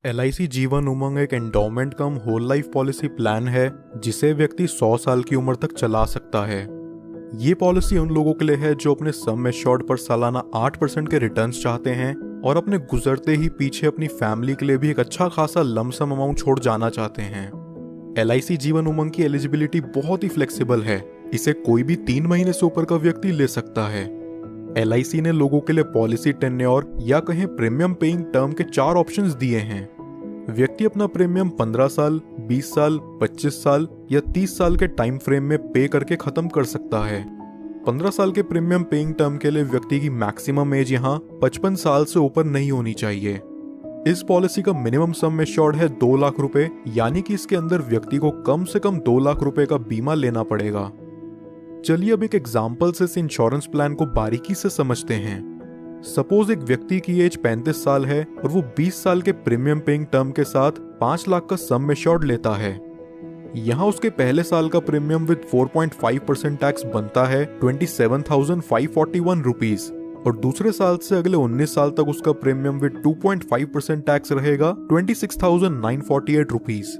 LIC Jeevan Umang एक endowment कम whole life policy plan है जिसे व्यक्ति 100 साल की उम्र तक चला सकता है। ये पॉलिसी उन लोगों के लिए है जो अपने सम एश्योर्ड पर सालाना 8% के रिटर्न्स चाहते हैं और अपने गुजरते ही पीछे अपनी फैमिली के लिए भी एक अच्छा खासा लमसम अमाउंट छोड़ जाना चाहते हैं। LIC जीवन उमंग की एलिजिबिलिटी बहुत ही फ्लेक्सिबल है। इसे कोई भी 3 महीने से ऊपर का व्यक्ति ले सकता है। LIC ने लोगों के लिए पॉलिसी टेन्योर या कहें प्रीमियम पेइंग टर्म के 4 ऑप्शंस दिए हैं। व्यक्ति अपना प्रीमियम 15 साल, 20 साल, 25 साल या 30 साल के टाइम फ्रेम में पे करके खत्म कर सकता है। 15 साल के प्रीमियम पेइंग टर्म के लिए व्यक्ति की मैक्सिमम एज यहाँ 55 साल से ऊपर नहीं होनी चाहिए। इस पॉलिसी का मिनिमम सम एश्योर्ड है 2 लाख रुपए, यानी कि इसके अंदर व्यक्ति को कम से कम 2 लाख रुपए का बीमा लेना पड़ेगा। चलिए अब एक एग्जाम्पल से इस इंश्योरेंस प्लान को बारीकी से समझते हैं। सपोज एक व्यक्ति की एज 35 साल है और वो 20 साल के प्रीमियम पेइंग टर्म के साथ 5 लाख का सम एश्योर्ड लेता है। यहाँ उसके पहले साल का प्रीमियम विद 4.5% टैक्स बनता है 27,541 रुपीज और दूसरे साल से अगले 19 साल तक उसका प्रीमियम विद 2.5% टैक्स रहेगा 26,948 रुपीज।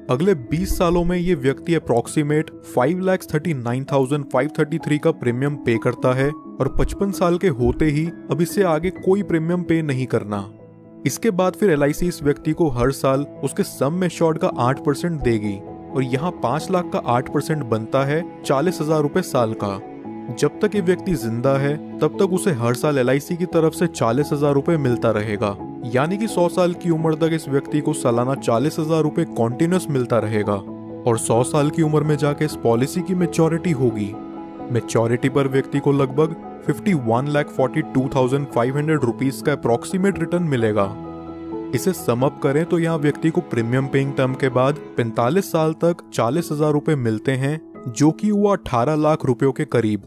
अगले 20 सालों में ये व्यक्ति अप्रॉक्सीमेट 5,39,533 का प्रीमियम पे करता है और 55 साल के होते ही अब इससे आगे कोई प्रीमियम पे नहीं करना। इसके बाद फिर LIC इस व्यक्ति को हर साल उसके सम एश्योर्ड का 8% देगी और यहाँ 5 लाख का 8% बनता है 40,000 रुपए साल का। जब तक ये व्यक्ति जिंदा है तब तक उसे हर साल LIC की तरफ से 40,000 रुपए मिलता रहेगा, यानी कि 100 साल की उम्र तक इस व्यक्ति को सालाना 40,000 रुपए कॉन्टिन्यूस मिलता रहेगा और 100 साल की उम्र में जाके इस पॉलिसी की मैच्योरिटी होगी। मैच्योरिटी पर व्यक्ति को लगभग 51,42,500 रुपीज का अप्रॉक्सीमेट रिटर्न मिलेगा। इसे सम अप करें तो यहाँ व्यक्ति को प्रीमियम पेइंग टर्म के बाद 45 साल तक 40,000 रुपए मिलते हैं, जो कि हुआ 18 लाख रुपयों के करीब,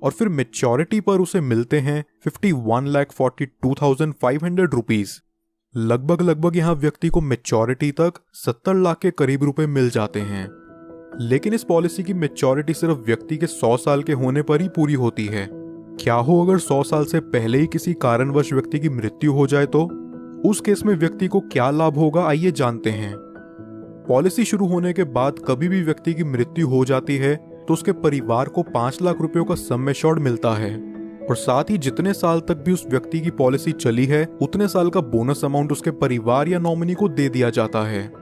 और फिर मैच्योरिटी पर उसे मिलते हैं 51,42,500 रुपीज। लगभग यहाँ व्यक्ति को मैच्योरिटी तक 70 लाख के करीब रुपए मिल जाते हैं। लेकिन इस पॉलिसी की मैच्योरिटी सिर्फ व्यक्ति के 100 साल के होने पर ही पूरी होती है। क्या हो अगर 100 साल से पहले ही किसी कारणवश व्यक्ति की मृत्यु हो जाए तो उस केस में व्यक्ति को क्या लाभ होगा, आइए जानते हैं। पॉलिसी शुरू होने के बाद कभी भी व्यक्ति की मृत्यु हो जाती है तो उसके परिवार को 5 लाख रुपयों का सम एश्योर्ड मिलता है और साथ ही जितने साल तक भी उस व्यक्ति की पॉलिसी चली है उतने साल का बोनस अमाउंट उसके परिवार या नॉमिनी को दे दिया जाता है।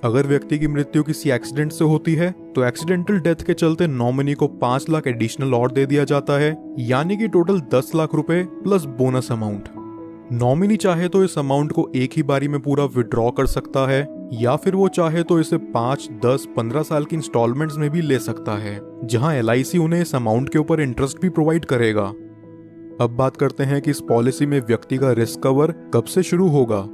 अगर व्यक्ति की मृत्यु किसी एक्सीडेंट से होती है तो एक्सीडेंटल डेथ के चलते नॉमिनी को 5 लाख एडिशनल और दे दिया जाता है, यानी कि टोटल 10 लाख रुपए प्लस बोनस अमाउंट। नॉमिनी चाहे तो इस अमाउंट को एक ही बारी में पूरा विड्रॉ कर सकता है या फिर वो चाहे तो इसे 5, 10, 15 साल की इंस्टॉलमेंट्स में भी ले सकता है, जहां LIC उन्हें इस अमाउंट के ऊपर इंटरेस्ट भी प्रोवाइड करेगा। अब बात करते हैं कि इस पॉलिसी में व्यक्ति का रिस्क कवर कब से शुरू होगा।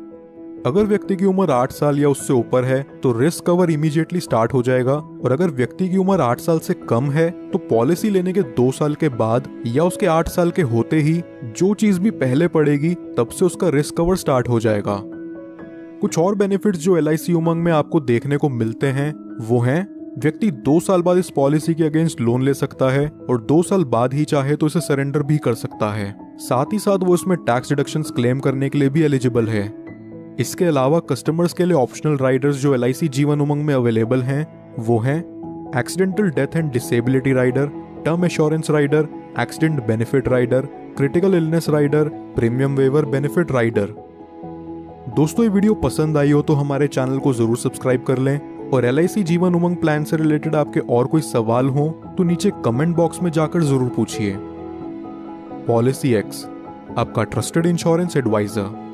अगर व्यक्ति की उम्र 8 साल या उससे ऊपर है तो रिस्क कवर इमीडिएटली स्टार्ट हो जाएगा, और अगर व्यक्ति की उम्र 8 साल से कम है तो पॉलिसी लेने के 2 साल के बाद या उसके 8 साल के होते ही जो चीज भी पहले पड़ेगी तब से उसका रिस्क कवर स्टार्ट हो जाएगा। कुछ और बेनिफिट्स जो LIC उमंग में आपको देखने को मिलते हैं वो हैं, व्यक्ति 2 साल बाद इस पॉलिसी के अगेंस्ट लोन ले सकता है और 2 साल बाद ही चाहे तो इसे सरेंडर भी कर सकता है। साथ ही साथ वो इसमें टैक्स डिडक्शंस क्लेम करने के लिए भी एलिजिबल है। इसके अलावा कस्टमर्स के लिए ऑप्शनल राइडर्स जो LIC जीवन उमंग में अवेलेबल हैं वो हैं accidental death and disability rider, term assurance rider, accident benefit rider, critical illness rider, premium waiver benefit rider. दोस्तों ये वीडियो पसंद आई हो तो हमारे चैनल को जरूर सब्सक्राइब कर लें, और LIC जीवन उमंग प्लान से रिलेटेड आपके और कोई सवाल हो तो नीचे कमेंट बॉक्स में जाकर जरूर पूछिए। पॉलिसी एक्स, आपका ट्रस्टेड इंश्योरेंस एडवाइजर।